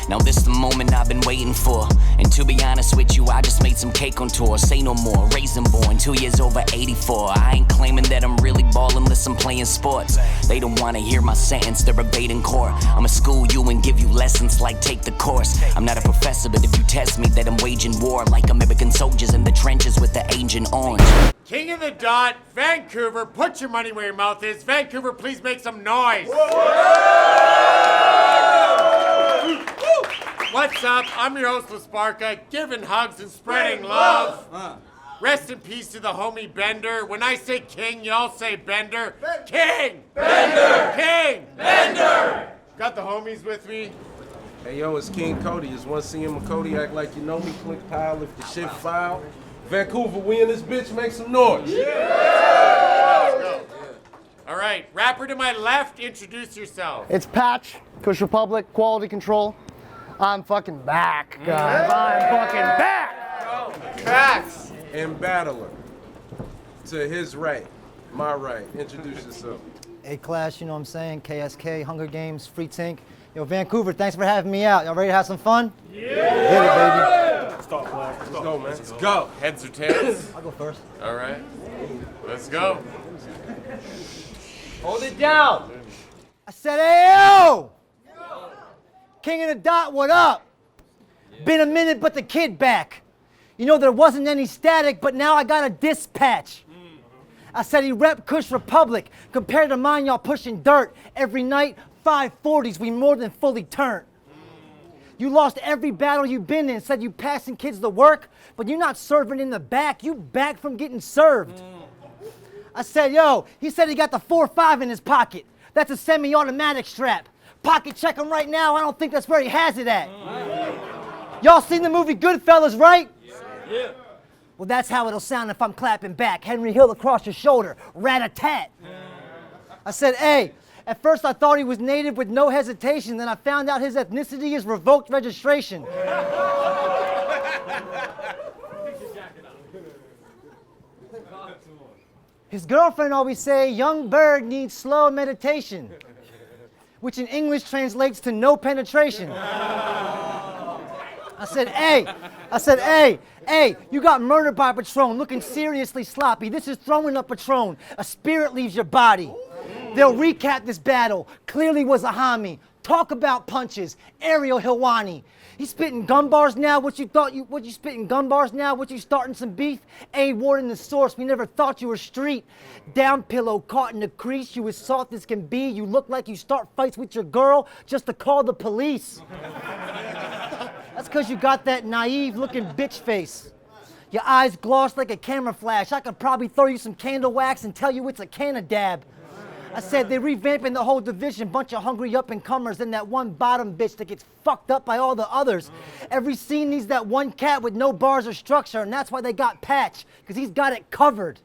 Now this the moment I've been waiting for. And to be honest with you, I just made some cake on tour. Say no more, raisin born, 2 years over 84. I ain't claiming that I'm really ballin' unless I'm playing sports. They don't wanna hear my sentence, they're evading court. I'ma school you and give you lessons like take the course. I'm not a professor, but if you test me, that I'm waging war like American soldiers in the trenches with the Agent Orange. King of the Dot, Vancouver, put your money where your mouth is. Vancouver, please make some noise. What's up? I'm your host, Sparka, giving hugs and spreading love. Rest in peace to the homie Bender. When I say king, y'all say Bender. King! Bender! King! Bender! Got the homies with me? Hey yo, it's King Cody. Just want to see him, Mcody, act like you know me, click pile if the shit file. Vancouver, we in this bitch, make some noise. Yeah! Let's go. All right, rapper to my left, introduce yourself. It's Patch, Kush Republic, Quality Control. I'm fucking back, guys. I'm fucking back! Facts! And battler. To his right, my right. Introduce yourself. A-Class, you know what I'm saying? KSK, Hunger Games, Free Tink. Yo, Vancouver, thanks for having me out. Y'all ready to have some fun? Yeah! Get it, baby. Let's go, man. Let's go. Heads or tails? I'll go first. All right, let's go. Hold it down. I said, hey, yo! King of the Dot, what up? Been a minute, but the kid back. You know, there wasn't any static, but now I got a dispatch. I said he rep Kush Republic. Compared to mine, y'all pushing dirt. Every night, 540s, we more than fully turned. You lost every battle you've been in, said you passing kids to work, but you're not serving in the back, you back from getting served. I said, yo, he said he got the 4.5 in his pocket. That's a semi-automatic strap. Pocket check him right now, I don't think that's where he has it at. Y'all seen the movie Goodfellas, right? Yeah. Well, that's how it'll sound if I'm clapping back. Henry Hill across your shoulder, rat-a-tat. I said, hey, at first I thought he was native with no hesitation, then I found out his ethnicity is revoked registration. His girlfriend always say, young bird needs slow meditation, which in English translates to no penetration. I said, hey, you got murdered by Patron, looking seriously sloppy. This is throwing up Patron. A spirit leaves your body. They'll recap this battle. Clearly was a homie. Talk about punches. Ariel Helwani. He's spitting gun bars now. What you spitting gun bars now? What you starting some beef? A Warden the source. We never thought you were street. Down pillow caught in the crease. You as soft as can be. You look like you start fights with your girl just to call the police. That's because you got that naive looking bitch face. Your eyes gloss like a camera flash. I could probably throw you some candle wax and tell you it's a can of dab. I said they're revamping the whole division, bunch of hungry up-and-comers, and that one bottom bitch that gets fucked up by all the others. Every scene needs that one cat with no bars or structure, and that's why they got Patch, because he's got it covered.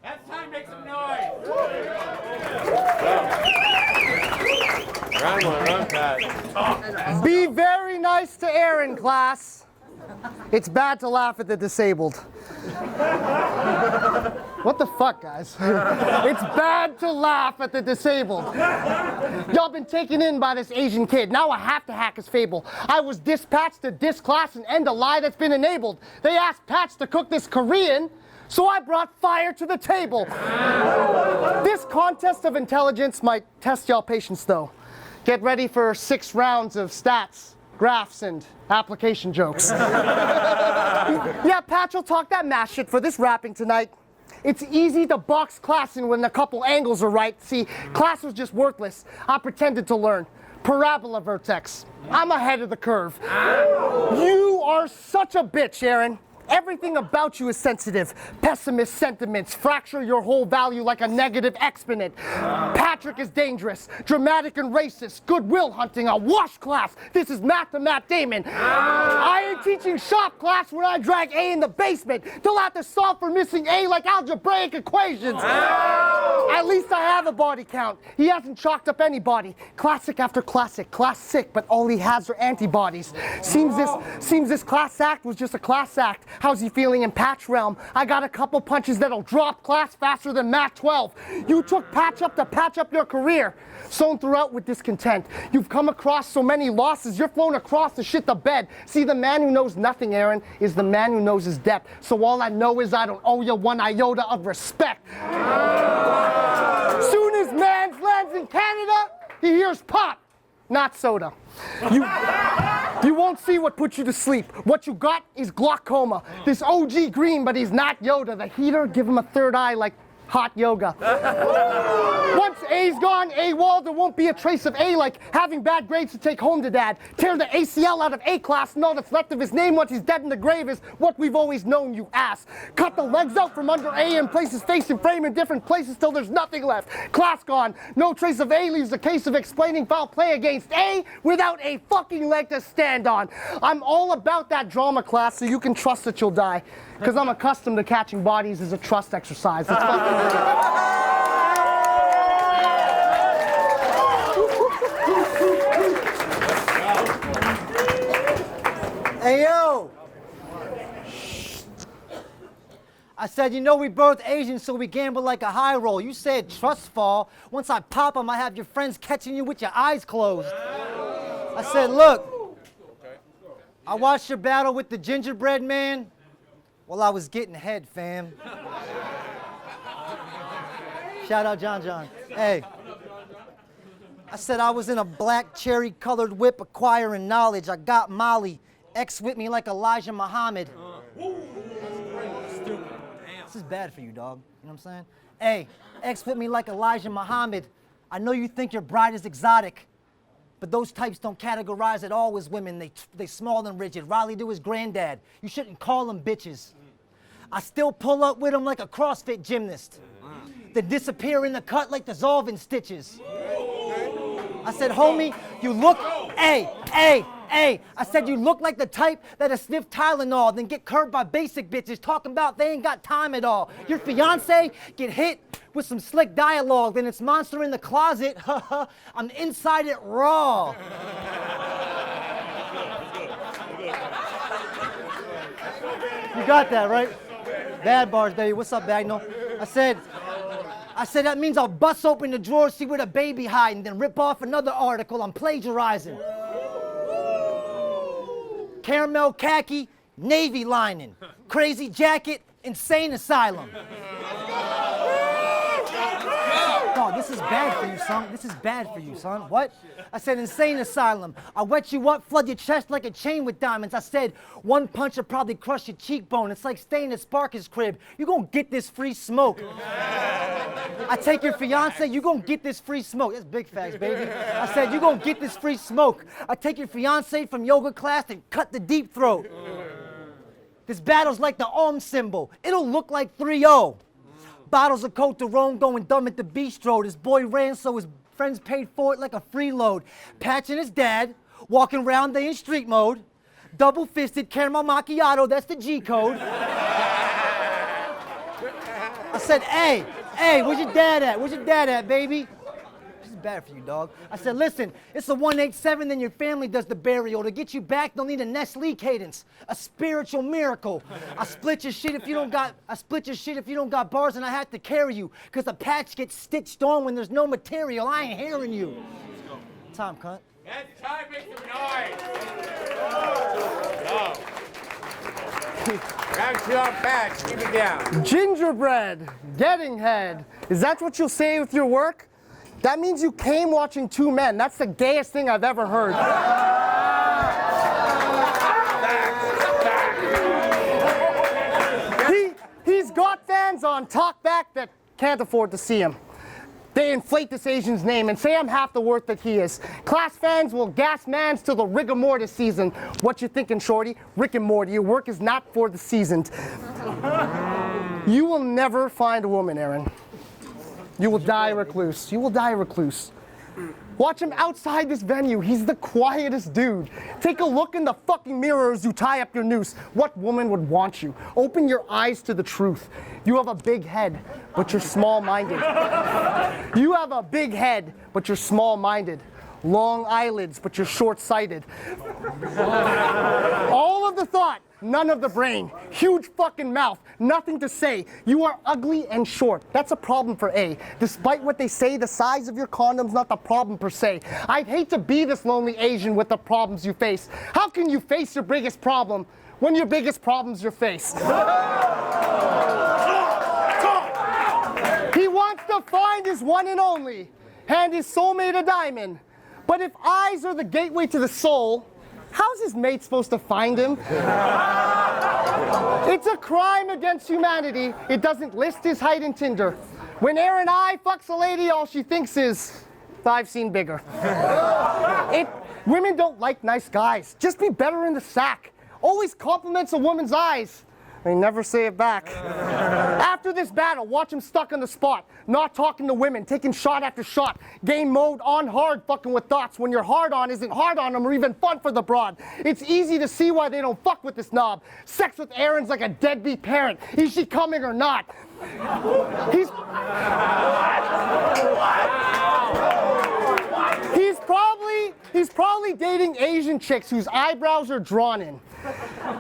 That's time, make some noise! Be very nice to Aaron, class. It's bad to laugh at the disabled. What the fuck, guys? It's bad to laugh at the disabled. Y'all been taken in by this Asian kid. Now I have to hack his fable. I was dispatched to this class and end a lie that's been enabled. They asked Patch to cook this Korean, so I brought fire to the table. This contest of intelligence might test y'all patience, though. Get ready for 6 rounds of stats, graphs, and application jokes. Yeah, Patch will talk that math shit for this rapping tonight. It's easy to box class in when a couple angles are right. See, class was just worthless. I pretended to learn. Parabola vertex. I'm ahead of the curve. You are such a bitch, Aaron. Everything about you is sensitive. Pessimist sentiments fracture your whole value like a negative exponent. Patrick is dangerous, dramatic and racist, goodwill hunting, a wash class. This is math to Matt Damon. I ain't teaching shop class when I drag A in the basement. They'll have to solve for missing A like algebraic equations. At least I have a body count. He hasn't chalked up anybody. Classic after classic, class sick, but all he has are antibodies. Seems this class act was just a class act. How's he feeling in patch realm? I got a couple punches that'll drop class faster than Mac 12. You took patch up to patch up your career. Sown throughout with discontent. You've come across so many losses, you're flown across to shit the bed. See, the man who knows nothing, Aaron, is the man who knows his depth. So all I know is I don't owe you one iota of respect. Soon as man lands in Canada, he hears pop, not soda. You won't see what puts you to sleep. What you got is glaucoma. This OG Green, but he's not Yoda. The heater, give him a third eye like hot yoga. Once A's gone AWOL, there won't be a trace of A, like having bad grades to take home to dad. Tear the ACL out of A class, and all that's left of his name once he's dead in the grave is what we've always known, you ass. Cut the legs out from under A and place his face and frame in different places till there's nothing left. Class gone, no trace of A leaves a case of explaining foul play against A without a fucking leg to stand on. I'm all about that drama class, so you can trust that you'll die. Because I'm accustomed to catching bodies as a trust exercise. It's fucking Hey, yo! I said, you know we both Asian, so we gamble like a high roll. You said trust fall. Once I pop them, I have your friends catching you with your eyes closed. I said, look, I watched your battle with the gingerbread man while I was getting head, fam. Shout out John. Hey. I said I was in a black cherry-colored whip acquiring knowledge. I got Molly. X with me like Elijah Muhammad. This is bad for you, dog. You know what I'm saying? Hey, X with me like Elijah Muhammad. I know you think your bride is exotic, but those types don't categorize at all as women. They small and rigid. Riley to his granddad. You shouldn't call them bitches. I still pull up with them like a CrossFit gymnast. They disappear in the cut like dissolving stitches. I said, homie, you look, hey. I said, you look like the type that'll sniff Tylenol, then get curved by basic bitches talking about they ain't got time at all. Your fiance get hit with some slick dialogue, then it's monster in the closet. I'm inside it raw. You got that, right? Bad bars, baby. What's up, Bagnall? I said, that means I'll bust open the drawer, see where the baby hiding, then rip off another article I'm plagiarizing. Caramel khaki, navy lining. Crazy jacket, insane asylum. Dog, this is bad for you, son. This is bad for you, son. What? I said insane asylum. I wet you up, flood your chest like a chain with diamonds. I said one punch will probably crush your cheekbone. It's like staying at Sparka's crib. You gonna get this free smoke. I take your fiance, you gonna get this free smoke. That's big facts, baby. I said you gonna get this free smoke. I take your fiance from yoga class and cut the deep throat. This battle's like the symbol. It'll look like 3-0. Bottles of Cote de Rome going dumb at the bistro. This boy ran so his friends paid for it like a freeload. Patching his dad, walking around they in street mode. Double-fisted caramel macchiato, that's the G code. I said, hey, where's your dad at? Where's your dad at, baby? This is bad for you, dog. I said, listen, it's a 187, then your family does the burial. To get you back, they'll need a Nestle cadence, a spiritual miracle. I split your shit if you don't got bars, and I have to carry you, cause the patch gets stitched on when there's no material. I ain't hearing you. Time, cunt. That's time, make some noise. Round two on patch, keep it down. Gingerbread, getting head. Is that what you'll say with your work? That means you came watching two men. That's the gayest thing I've ever heard. He's got fans on talkback that can't afford to see him. They inflate this Asian's name and say I'm half the worth that he is. Class fans will gas mans till the rigor mortis season. What you thinking, shorty? Rick and Morty, your work is not for the seasoned. You will never find a woman, Aaron. You will die recluse. You will die recluse. Watch him outside this venue. He's the quietest dude. Take a look in the fucking mirror as you tie up your noose. What woman would want you? Open your eyes to the truth. You have a big head, but you're small-minded. You have a big head, but you're small-minded. Long eyelids, but you're short-sighted. All of the thought none of the brain. Huge fucking mouth, nothing to say. You are ugly and short. That's a problem for A. Despite what they say, the size of your condom's not the problem per se. I'd hate to be this lonely Asian with the problems you face. How can you face your biggest problem when your biggest problem's your face? He wants to find his one and only, and his soulmate a diamond. But if eyes are the gateway to the soul, how's his mate supposed to find him? It's a crime against humanity. It doesn't list his height in Tinder. When Aaron I fucks a lady, all she thinks is, I've seen bigger. Women don't like nice guys. Just be better in the sack. Always compliments a woman's eyes. They never say it back. After this battle, watch him stuck on the spot, not talking to women, taking shot after shot. Game mode on hard, fucking with thoughts when your hard on isn't hard on them or even fun for the broad. It's easy to see why they don't fuck with this knob. Sex with Aaron's like a deadbeat parent. Is she coming or not? He's probably dating Asian chicks whose eyebrows are drawn in.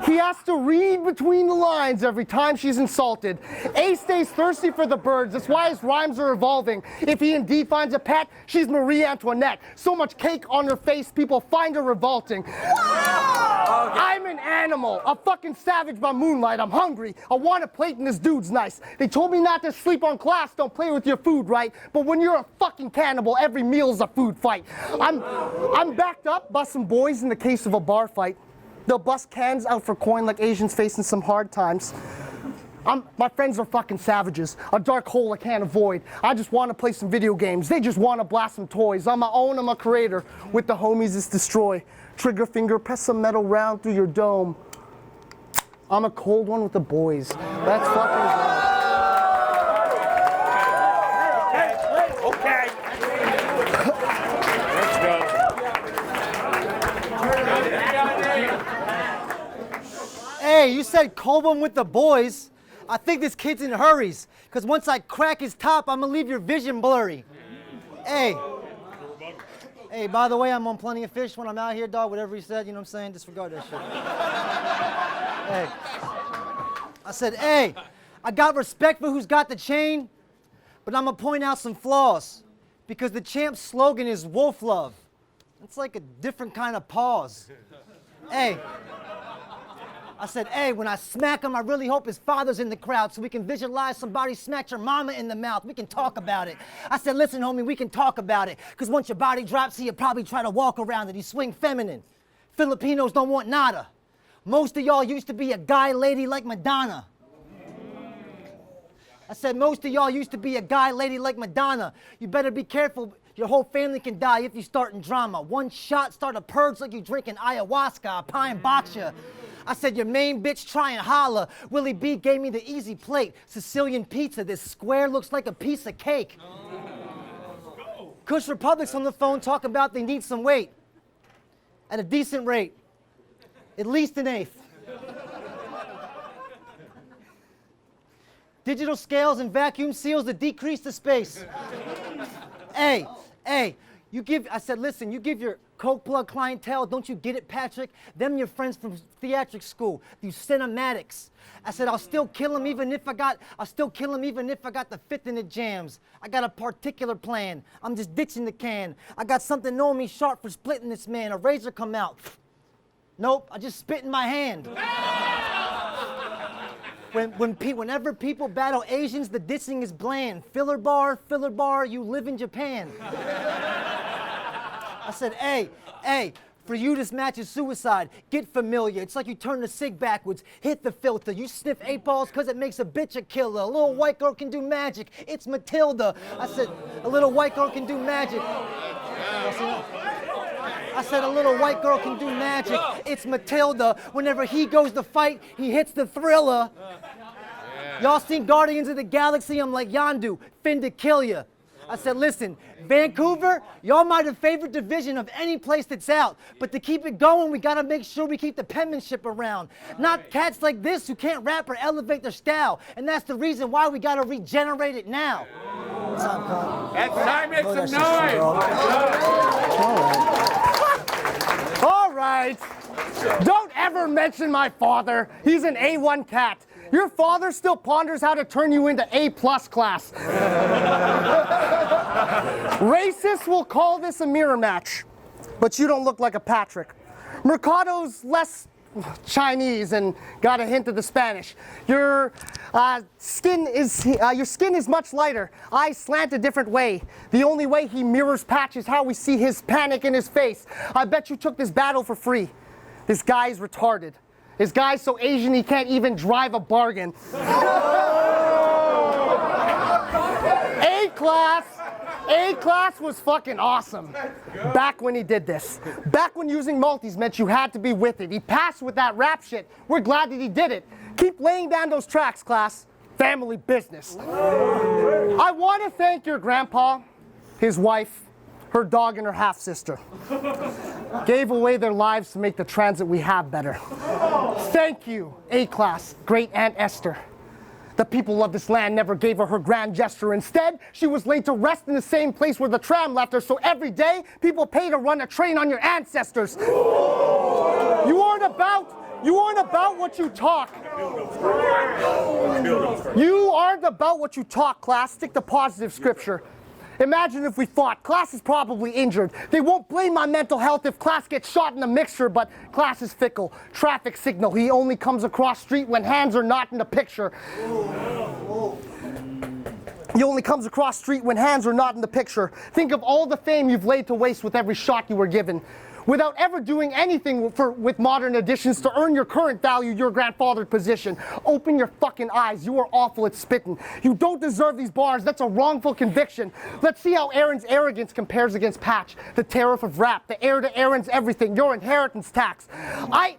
He has to read between the lines every time she's insulted. A stays thirsty for the birds. That's why his rhymes are evolving. If he indeed finds a pet, she's Marie Antoinette. So much cake on her face, people find her revolting. I'm an animal, a fucking savage by moonlight. I'm hungry. I want a plate and this dude's nice. They told me not to sleep on class, don't play with your food, right? But when you're a fucking cannibal, every meal's a food fight. I'm backed up by some boys in the case of a bar fight. They'll bust cans out for coin like Asians facing some hard times. My friends are fucking savages, a dark hole I can't avoid. I just want to play some video games. They just want to blast some toys. On my own, I'm a creator. With the homies, it's destroy. Trigger finger, press some metal round through your dome. I'm a cold one with the boys. That's fucking good. Okay. Let's go. Hey, you said cold one with the boys. I think this kid's in hurries, because once I crack his top, I'm going to leave your vision blurry. Hey, by the way, I'm on Plenty of Fish when I'm out here, dog. Whatever he said, you know what I'm saying? Disregard that shit. Hey. I said, hey, I got respect for who's got the chain, but I'm going to point out some flaws, because the champ's slogan is wolf love. It's like a different kind of pause. Hey. I said, hey, when I smack him, I really hope his father's in the crowd so we can visualize somebody smack your mama in the mouth. We can talk about it. I said, listen, homie, we can talk about it. Because once your body drops, he'll probably try to walk around it. He swing feminine. Filipinos don't want nada. Most of y'all used to be a guy lady like Madonna. I said, most of y'all used to be a guy lady like Madonna. You better be careful. Your whole family can die if you start in drama. One shot, start a purge like you drinking ayahuasca, a pine box ya. I said, your main bitch try and holla. Willie B gave me the easy plate. Sicilian pizza, this square looks like a piece of cake. Kush Republic's on the phone talking about they need some weight. At a decent rate. At least an eighth. Digital scales and vacuum seals to decrease the space. Hey, I said, listen, you give your Coke plug clientele, don't you get it, Patrick? Them your friends from theatric school, these cinematics. I said, I'll still kill him even if I got the fifth in the jams. I got a particular plan. I'm just ditching the can. I got something on me sharp for splitting this man. A razor come out. Nope, I just spit in my hand. Whenever people battle Asians, the dissing is bland. Filler bar, you live in Japan. I said, hey, for you this match is suicide. Get familiar. It's like you turn the cig backwards, hit the filter. You sniff 8 balls because it makes a bitch a killer. A little white girl can do magic. It's Matilda. I said, a little white girl can do magic. I said, a little white girl can do magic. It's Matilda. Whenever he goes to fight, he hits the thriller. Y'all seen Guardians of the Galaxy? I'm like Yondu, fin to kill ya. I said, listen, Vancouver, y'all my favorite division of any place that's out. But to keep it going, we gotta make sure we keep the penmanship around. Not cats like this who can't rap or elevate their style. And that's the reason why we gotta regenerate it now. That's time, make some noise. All right. right. Don't ever mention my father. He's an A1 cat. Your father still ponders how to turn you into A+ class. Racists will call this a mirror match, but you don't look like a Patrick. Mercado's less Chinese and got a hint of the Spanish. Your skin is much lighter. Eyes slant a different way. The only way he mirrors Patch is how we see his panic in his face. I bet you took this battle for free. This guy's retarded. This guy's so Asian he can't even drive a bargain. A-class was fucking awesome. Back when he did this. Back when using multis meant you had to be with it. He passed with that rap shit. We're glad that he did it. Keep laying down those tracks, class. Family business. I want to thank your grandpa, his wife, her dog, and her half-sister. Gave away their lives to make the transit we have better. Thank you, A-class, great Aunt Esther. The people of this land never gave her grand gesture. Instead, she was laid to rest in the same place where the tram left her, so every day, people pay to run a train on your ancestors. You aren't about what you talk. You aren't about what you talk, class. Stick to positive scripture. Imagine if we fought. Class is probably injured. They won't blame my mental health if class gets shot in a mixture, but class is fickle. Traffic signal. He only comes across street when hands are not in the picture. He only comes across street when hands are not in the picture. Think of all the fame you've laid to waste with every shot you were given. Without ever doing anything with modern additions to earn your current value, your grandfather's position. Open your fucking eyes. You are awful at spitting. You don't deserve these bars. That's a wrongful conviction. Let's see how Aaron's arrogance compares against Patch. The tariff of rap, the heir to Aaron's everything, your inheritance tax. I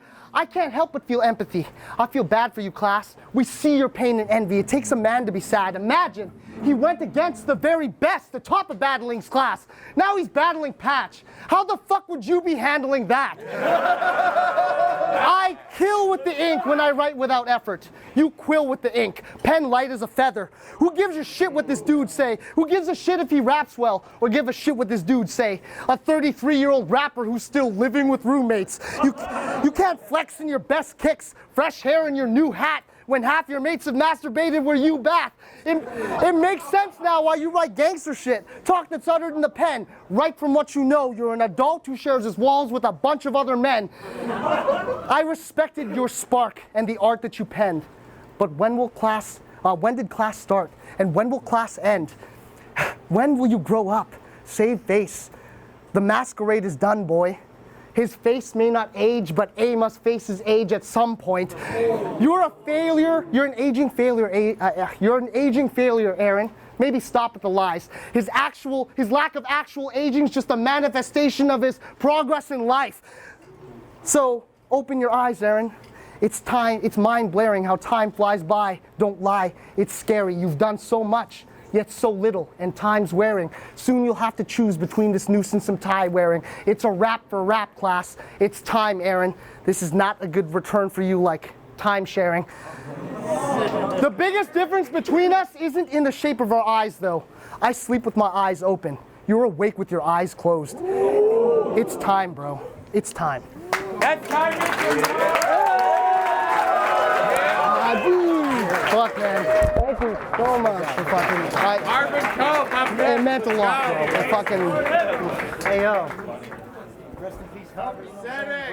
can't help but feel empathy. I feel bad for you, class. We see your pain and envy. It takes a man to be sad. Imagine he went against the very best, the top of battling's class. Now he's battling Patch. How the fuck would you be handling that? I kill with the ink when I write without effort. You quill with the ink. Pen light as a feather. Who gives a shit what this dude say? Who gives a shit if he raps well? Or give a shit what this dude say? A 33-year-old rapper who's still living with roommates. You can't flex in your best kicks, fresh hair in your new hat, when half your mates have masturbated where you bath. It makes sense now why you write gangster shit. Talk that's uttered in the pen. Write from what you know. You're an adult who shares his walls with a bunch of other men. I respected your spark and the art that you penned. But when did class start? And when will class end? When will you grow up? Save face. The masquerade is done, boy. His face may not age, but A must face his age at some point. You're a failure. You're an aging failure. You're an aging failure, Aaron. Maybe stop at the lies. His lack of actual aging is just a manifestation of his progress in life. So open your eyes, Aaron. It's time. It's mind-blaring how time flies by. Don't lie. It's scary. You've done so much, yet so little, and time's wearing. Soon you'll have to choose between this noose and some tie wearing. It's a rap for rap, class. It's time, Aaron. This is not a good return for you like time sharing. The biggest difference between us isn't in the shape of our eyes, though. I sleep with my eyes open. You're awake with your eyes closed. It's time, bro. It's time. That's time. Fuck, man. Thank you so much for fucking. Marvin Cope, I'm It meant a lot, bro. Fucking. Hey, yo. Rest in peace, Hub. Said it.